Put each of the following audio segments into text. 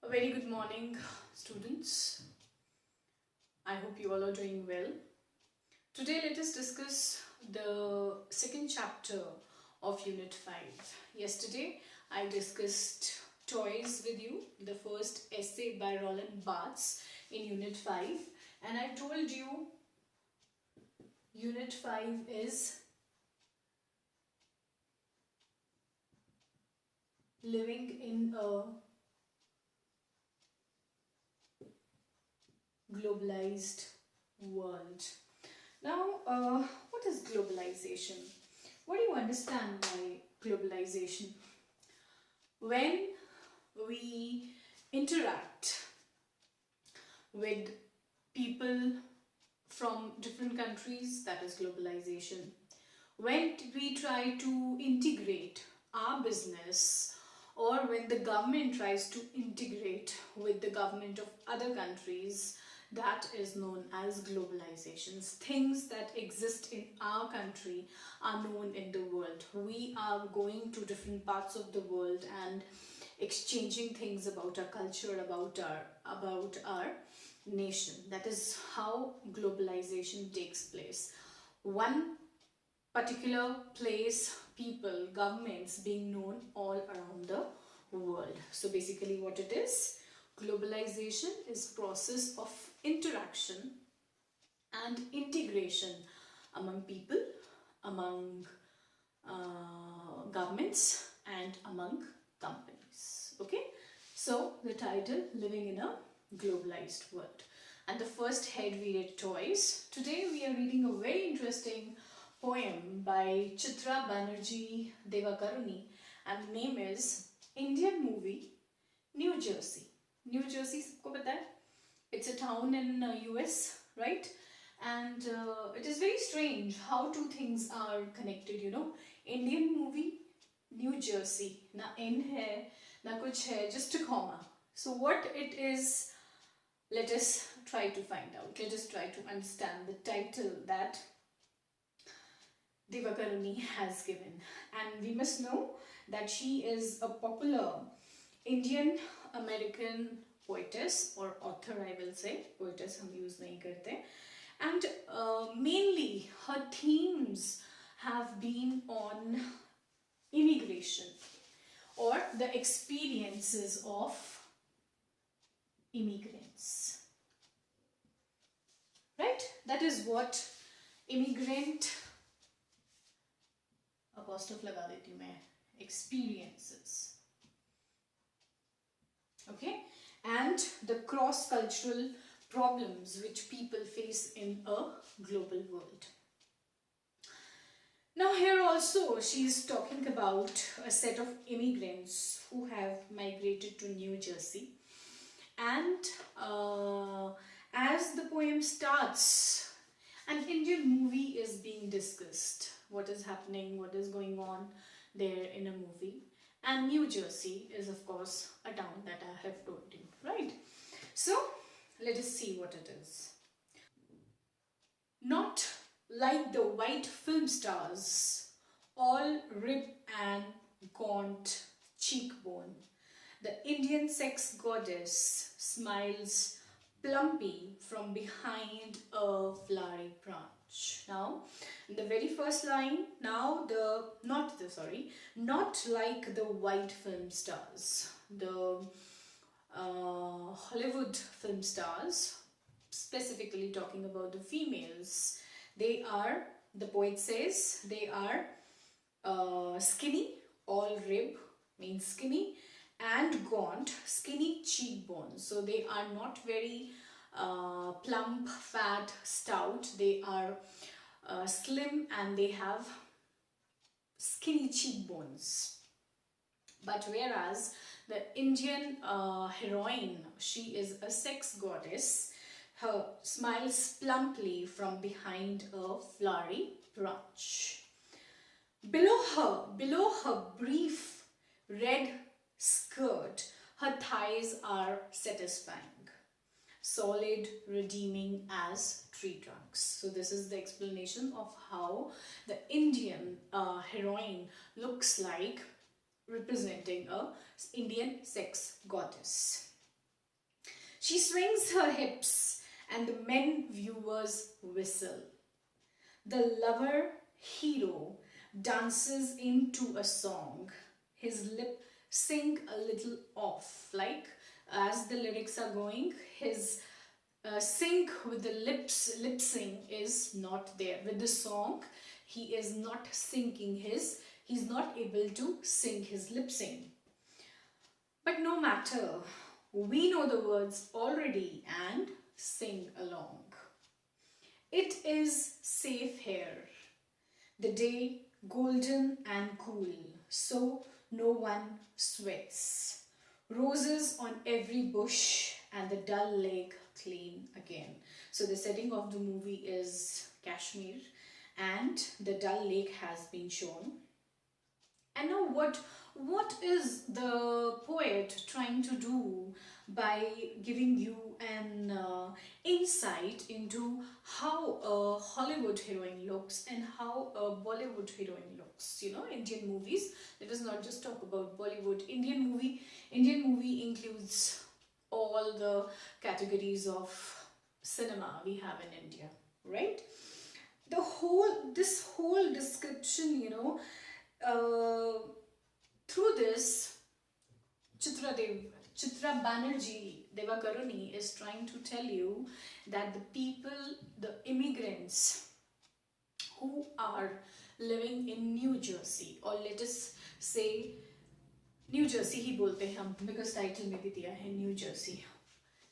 A very good morning, students. I hope you all are doing well. Today, let us discuss the second chapter of Unit 5. Yesterday, I discussed toys with you, the first essay by Roland Barthes in Unit 5, and I told you Unit 5 is living in a globalized world. Now, what is globalization? What do you understand by globalization? When we interact with people from different countries, that is globalization. When we try to integrate our business, or when the government tries to integrate with the government of other countries, that is known as globalizations. Things that exist in our country are known in the world. We are going to different parts of the world and exchanging things about our culture, about our nation. That is how globalization takes place. One particular place, people, governments being known all around the world. So basically what it is, globalization is process of interaction and integration among people, among governments and among companies. Okay, so the title, living in a globalized world. And the first head we read toys. Today we are reading a very interesting poem by Chitra Banerjee Devakaruni, and the name is Indian Movie, New Jersey. New Jersey, sabko pata hai? It's a town in US, right? And it is very strange how two things are connected, you know. Indian movie, New Jersey. Na in hai, na kuch hai, just a comma. So what it is, let us try to find out. Let us try to understand the title that Devakaruni has given. And we must know that she is a popular Indian American poetess or author, I will say. Poetess hum use nahi karte. And mainly her themes have been on immigration or the experiences of immigrants. Right? That is what immigrant apostrophe लगा देती हूँ मैं, experiences. Okay, and the cross-cultural problems which people face in a global world. Now here also she is talking about a set of immigrants who have migrated to New Jersey, and as the poem starts, an Indian movie is being discussed. What is happening, what is going on there in a movie. And New Jersey is of course a town that I have told you, right? So let us see what it is. Not like the white film stars, all rib and gaunt cheekbone, the Indian sex goddess smiles plumpy from behind a flowery branch. Now, in the very first line, now not like the white film stars, the Hollywood film stars, specifically talking about the females. They are, the poet says, they are skinny, all rib means skinny, and gaunt, skinny cheekbones. So they are not very plump, fat, stout. They are slim and they have skinny cheekbones. But whereas the Indian heroine, she is a sex goddess. Her smiles plumply from behind a flowery branch. Below her brief red skirt, her thighs are satisfying, solid, redeeming as tree trunks. So this is the explanation of how the Indian heroine looks like, representing a Indian sex goddess. She swings her hips and the men viewers whistle. The lover hero dances into a song. His lip sync a little off, like as the lyrics are going, his sync with the lip sync is not there. With the song, he is not syncing he's not able to sing his lip sync. But no matter, we know the words already and sing along. It is safe here, the day golden and cool, so no one sweats. Roses on every bush and the dull lake clean again. So the setting of the movie is Kashmir and the Dull Lake has been shown. And now what is the poet trying to do by giving you an insight into how a Hollywood heroine looks and how a Bollywood heroine looks? You know, Indian movies. Let us not just talk about Bollywood. Indian movie includes all the categories of cinema we have in India, right? This whole description, you know, through this, Chitra Banerjee Devakaruni is trying to tell you that the people, the immigrants who are living in New Jersey, or let us say New Jersey ही बोलते हैं हम, because title में भी दिया है New Jersey.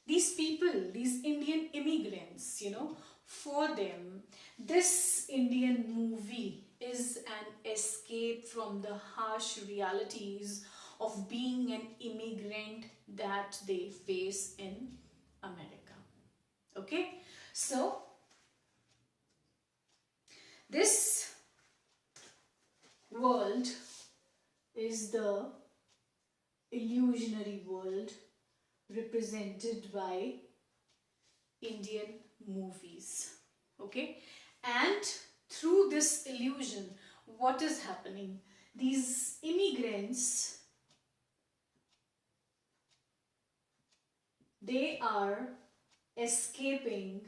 These people, these Indian immigrants, you know, for them, this Indian movie is an escape from the harsh realities of being an immigrant that they face in America. Okay, so this world is the illusionary world represented by Indian movies. Okay, and through this illusion, what is happening? These immigrants, they are escaping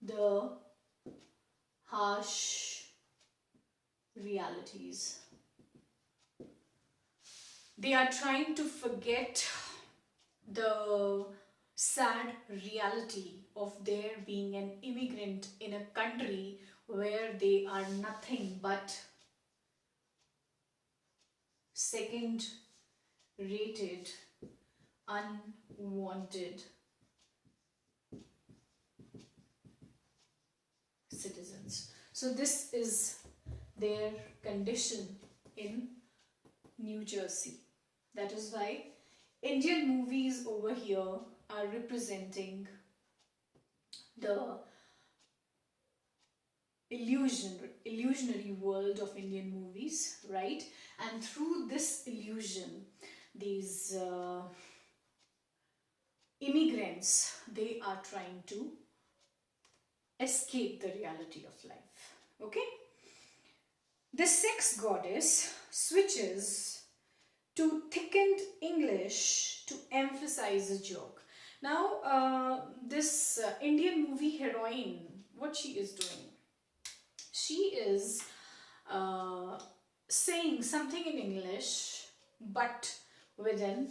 the harsh realities. They are trying to forget the sad reality of their being an immigrant in a country where they are nothing but second rated, unwanted citizens. So this is their condition in New Jersey. That is why Indian movies over here are representing the illusionary world of Indian movies, right? And through this illusion, these immigrants, they are trying to escape the reality of life. Okay? The sex goddess switches to thickened English to emphasize a joke. Now, this Indian movie heroine, what she is doing? She is saying something in English, but with an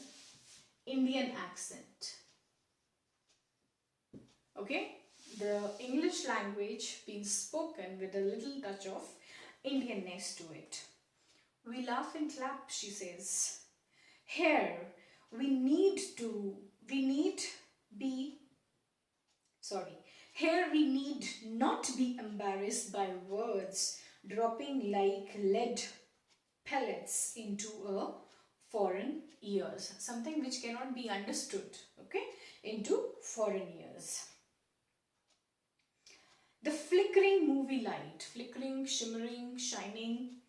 Indian accent. Okay? The English language being spoken with a little touch of Indianness to it. We laugh and clap, she says. Here, we need not be embarrassed by words dropping like lead pellets into a foreign ears. Something which cannot be understood, okay, into foreign ears. The flickering movie light, flickering, shimmering, shining,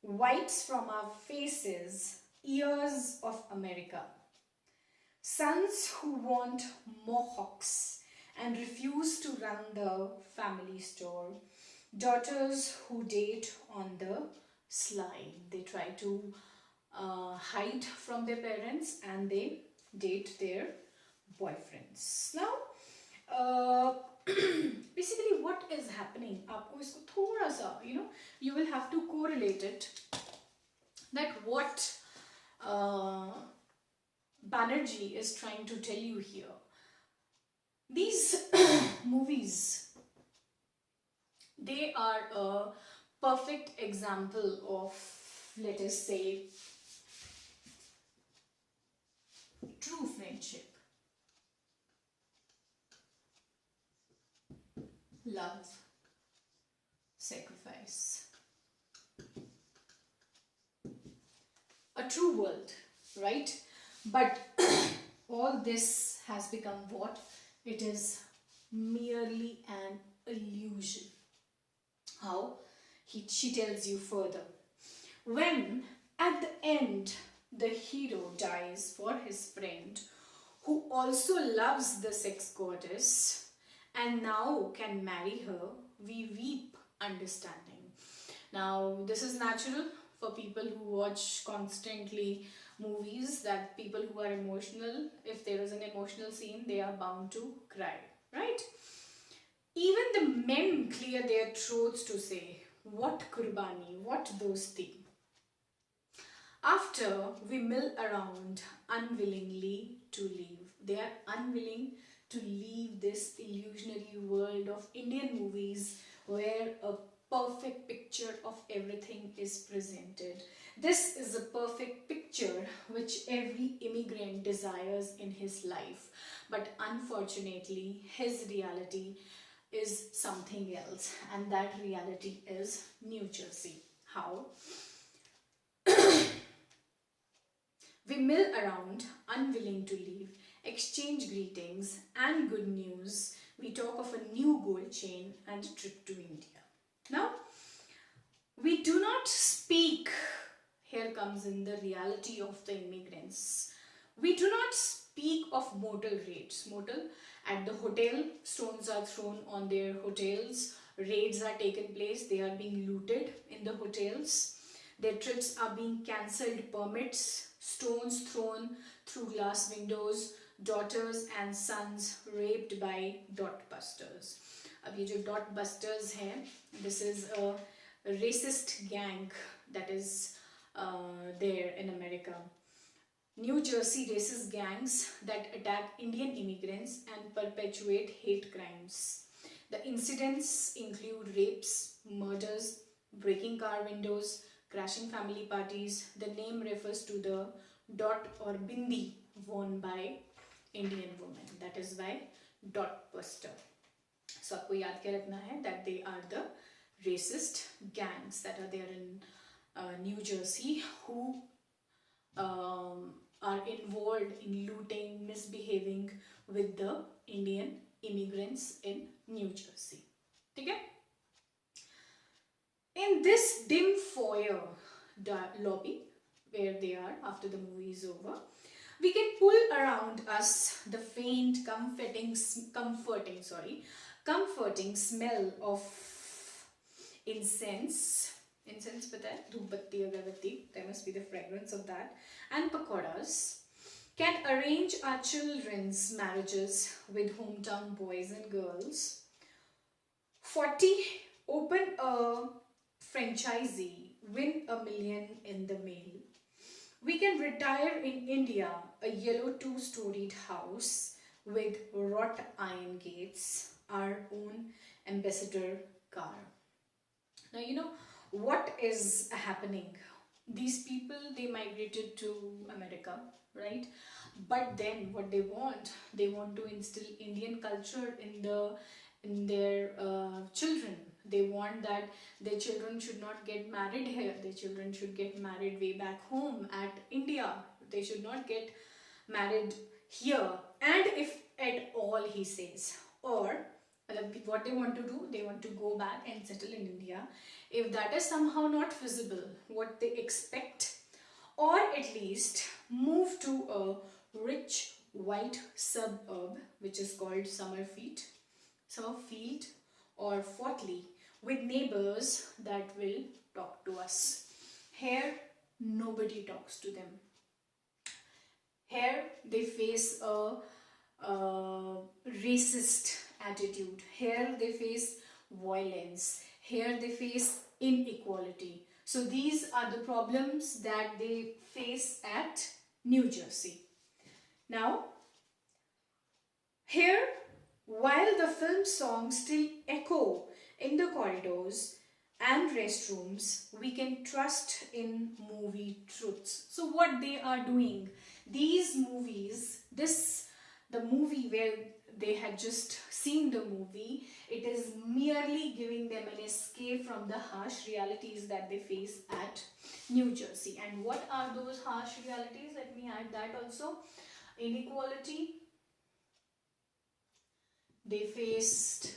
wipes from our faces ears of America. Sons who want mohawks and refuse to run the family store. Daughters who date on the sly. They try to hide from their parents and they date their boyfriends. Now, uh, basically what is happening, आपको इसको थोड़ा सा, you will have to correlate it, that what Banerjee is trying to tell you here. These movies, they are a perfect example of, let us say, true friendship, love, sacrifice, a true world, right? But all this has become what? It is merely an illusion. How? She tells you further. When at the end the hero dies for his friend, who also loves the sex goddess and now can marry her, we weep understanding. Now, this is natural for people who watch constantly movies, that people who are emotional, if there is an emotional scene, they are bound to cry, right? Even the men clear their throats to say, what kurbani, what dosti. After we mill around unwillingly to leave. They are unwilling to leave this illusionary world of Indian movies where a perfect picture of everything is presented. This is a perfect picture which every immigrant desires in his life. But unfortunately, his reality is something else, and that reality is New Jersey. How? We mill around, unwilling to leave, exchange greetings and good news. We talk of a new gold chain and a trip to India. Now, we do not speak, here comes in the reality of the immigrants. We do not speak of mortal raids. Mortal, at the hotel, stones are thrown on their hotels, raids are taken place, they are being looted in the hotels. Their trips are being cancelled, permits, stones thrown through glass windows, daughters and sons raped by dot busters. अब ये जो dot busters हैं, this is a racist gang that is there in America. New Jersey racist gangs that attack Indian immigrants and perpetuate hate crimes. The incidents include rapes, murders, breaking car windows, crashing family parties. The name refers to the dot or bindi worn by Indian women. That is why dot buster. So आपको याद क्या रखना है that they are the racist gangs that are there in New Jersey who are involved in looting, misbehaving with the Indian immigrants in New Jersey. ठीक है? In this dim foyer lobby where they are after the movie is over, we can pull around us the faint, comforting smell of incense. Incense, pata hai? Dhoop batti, agarbatti. There must be the fragrance of that. And pakoras. Can arrange our children's marriages with hometown boys and girls. 40. Open a franchisee, win $1 million in the mail. We can retire in India a yellow 2-storied house with wrought iron gates, our own ambassador car. Now, you know what is happening. These people, they migrated to America, right? But then what they want to instill Indian culture in their children. They want that their children should not get married here. Their children should get married way back home at India. They should not get married here. And if at all, he says, or what they want to do, they want to go back and settle in India. If that is somehow not feasible, what they expect, or at least move to a rich white suburb which is called Summerfield or Fortley, with neighbors that will talk to us. Here, nobody talks to them. Here, they face a racist attitude. Here they face violence. Here they face inequality. So these are the problems that they face at New Jersey. Now, here, while the film songs still echo in the corridors and restrooms, we can trust in movie truths. So what they are doing, these movies, the movie where they had just seen the movie, it is merely giving them an escape from the harsh realities that they face at New Jersey. And what are those harsh realities? Let me add that also. Inequality. They face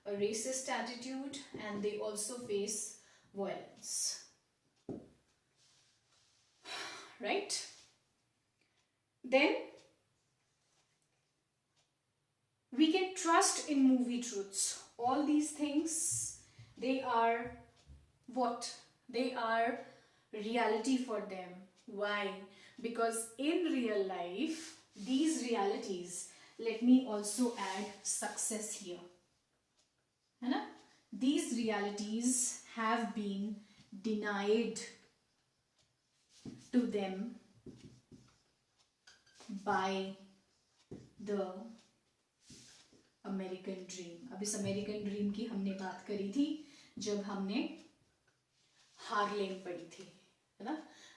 a racist attitude, and they also face violence. Right? Then we can trust in movie truths. All these things, they are what? They are reality for them. Why? Because in real life, these realities, let me also add success here. These realities have been denied to them by the American dream. अब इस American dream की हमने बात करी थी जब हमने Harlem पढ़ी थी, है ना.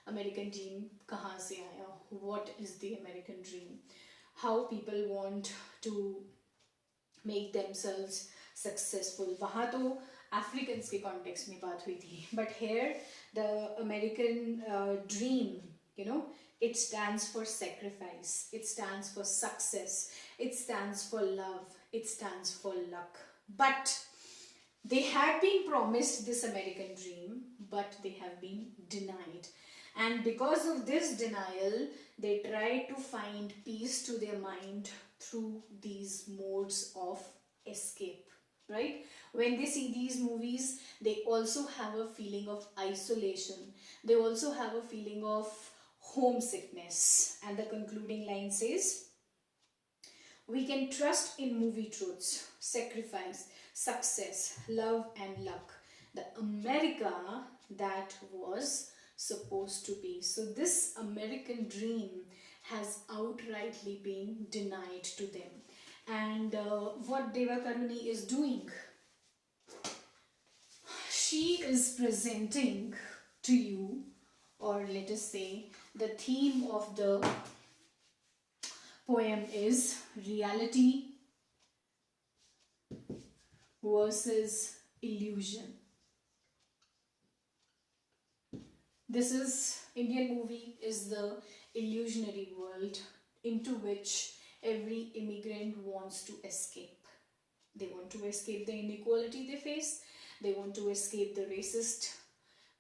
अमेरिकन ड्रीम कहाँ से आया, what is the American dream, how people want to make themselves successful. वहाँ तो अफ्रीकन्स के कॉन्टेक्स्ट में बात हुई थी, but here the American dream, it stands for sacrifice, it stands for success, it stands for love, it stands for luck. But they had been promised this American dream, but they have been denied. And because of this denial, they try to find peace to their mind through these modes of escape, right? When they see these movies, they also have a feeling of isolation. They also have a feeling of homesickness. And the concluding line says, we can trust in movie truths, sacrifice, success, love and luck, the America that was supposed to be. So this American dream has outrightly been denied to them. And what Deva Karuni is doing, she is presenting to you, or let us say the theme of the poem is reality versus illusion. This is, Indian movie is the illusionary world into which every immigrant wants to escape. They want to escape the inequality they face. They want to escape the racist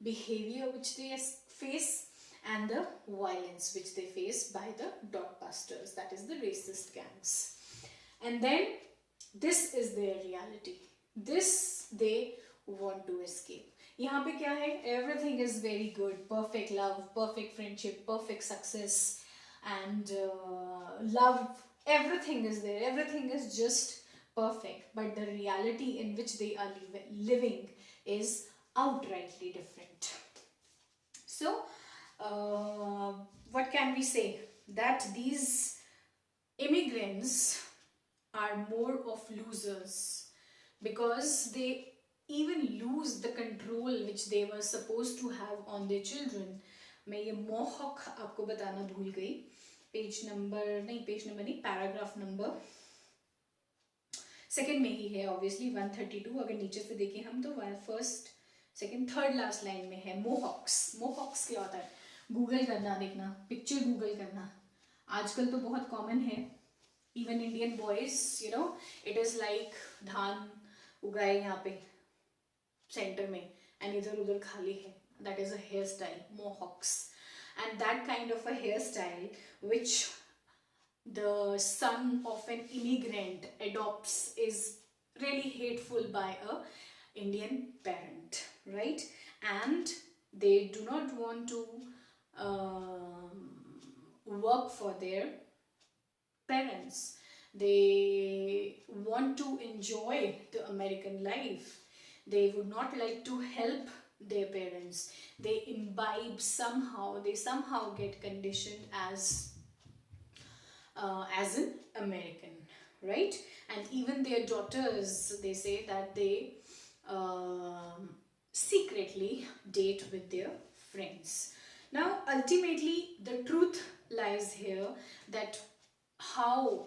behavior which they face, and the violence which they face by the dotbusters, that is the racist gangs. And then this is their reality. This they want to escape. यहाँ पे क्या है? Everything is very good, perfect love, perfect friendship, perfect success, and love. Everything is there. Everything is just perfect. But the reality in which they are living is outrightly different. So, what can we say? That these immigrants are more of losers because they even lose the control which they were supposed to have on their children. मैं ये mohawk आपको बताना भूल गई. Page number नहीं, paragraph number second में ही है obviously, 132. अगर नीचे से देखें हम तो first second third last line में है मोहॉक्स. मोहॉक्स क्या होता है? गूगल करना, देखना, पिक्चर गूगल करना. आजकल तो बहुत कॉमन है. Even Indian boys, it is like धान उगाए यहाँ पे सेंटर में एंड इधर उधर खाली है. That is a hair style, mohawks. And that kind of a hair style which the son of an immigrant adopts is really hateful by a Indian parent, right? And they do not want to work for their parents. They want to enjoy the American life. They would not like to help their parents. They imbibe somehow, they somehow get conditioned as an American, right? And even their daughters, they say that they secretly date with their friends. Now, ultimately, the truth lies here that how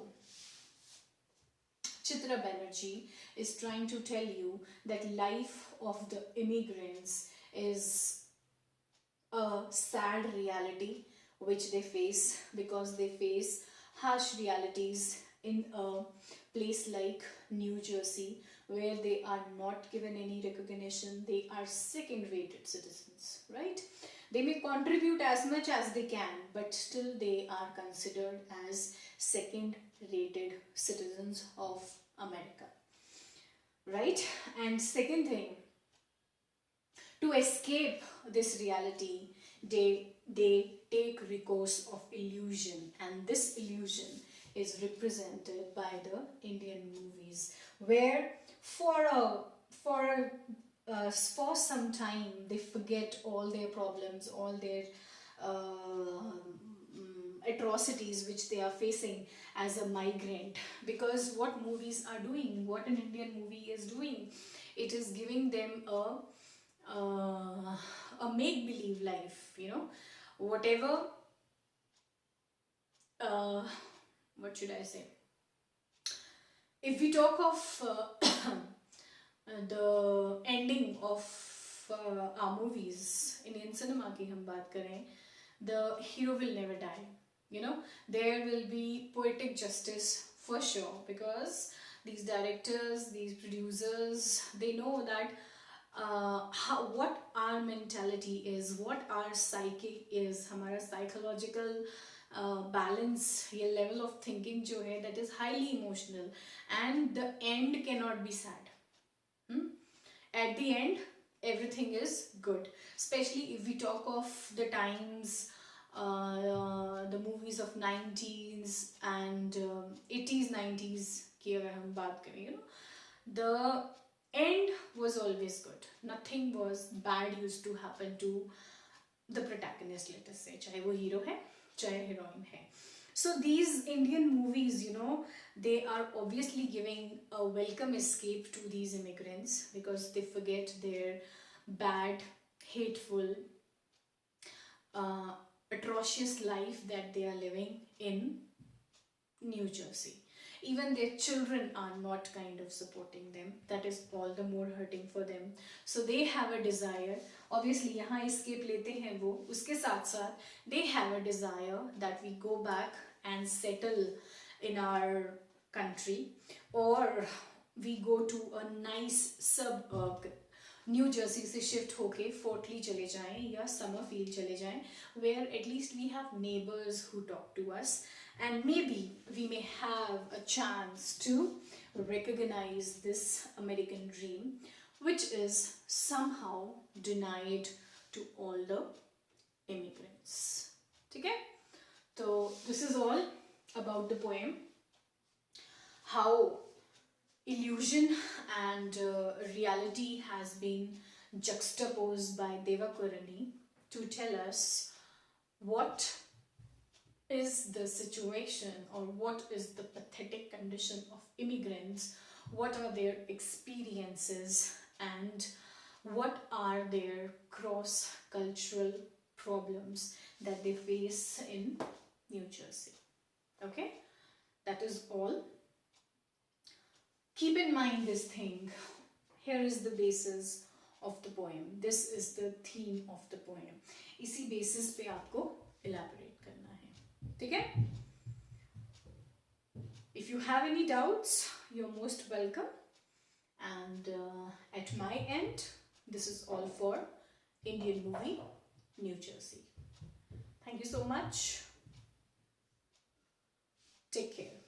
Chitra Banerjee is trying to tell you that life of the immigrants is a sad reality which they face, because they face harsh realities in a place like New Jersey, where they are not given any recognition. They are second rated citizens, right? They may contribute as much as they can, but still they are considered as second rated citizens of America, right? And second thing, to escape this reality, they take recourse of illusion, and this illusion is represented by the Indian movies, where for some time they forget all their problems, all their atrocities which they are facing as a migrant. Because what movies are doing, what an Indian movie is doing, it is giving them a make-believe life, whatever, what should I say, if we talk of the ending of our movies, Indian cinema ki hum baat kare, the hero will never die, there will be poetic justice for sure, because these directors, these producers, they know that what our mentality is, what our psyche is, हमारा psychological balance, ये level of thinking जो है, that is highly emotional, and the end cannot be sad. At the end, everything is good. Especially if we talk of the times, the movies of 90s and 80s, 90s की अगर हम बात करें, the end was always good. Nothing was bad used to happen to the protagonist, let us say, चाहे वो hero है, चाहे heroine है. So these Indian movies, they are obviously giving a welcome escape to these immigrants, because they forget their bad, hateful, atrocious life that they are living in New Jersey. Even their children are not kind of supporting them. That is all the more hurting for them. So they have a desire. Obviously, यहाँ escape लेते हैं वो. उसके साथ साथ they have a desire that we go back and settle in our country, or we go to a nice suburb. New Jersey से shift होके फोर्टली चले जाएं या समरफील्ड चले जाएं, where at least we have neighbors who talk to us, and maybe we may have a chance to recognize this American dream, which is somehow denied to all the immigrants. ठीक है? So this is all about the poem, how illusion and reality has been juxtaposed by Devakaruni to tell us what is the situation, or what is the pathetic condition of immigrants, what are their experiences, and what are their cross-cultural problems that they face in New Jersey. Okay, that is all. Keep in mind this thing. Here is the basis of the poem. This is the theme of the poem. इसी basis पे आपको elaborate करना है. ठीक है? If you have any doubts, you're most welcome. And at my end, this is all for Indian movie New Jersey. Thank you so much. Take care.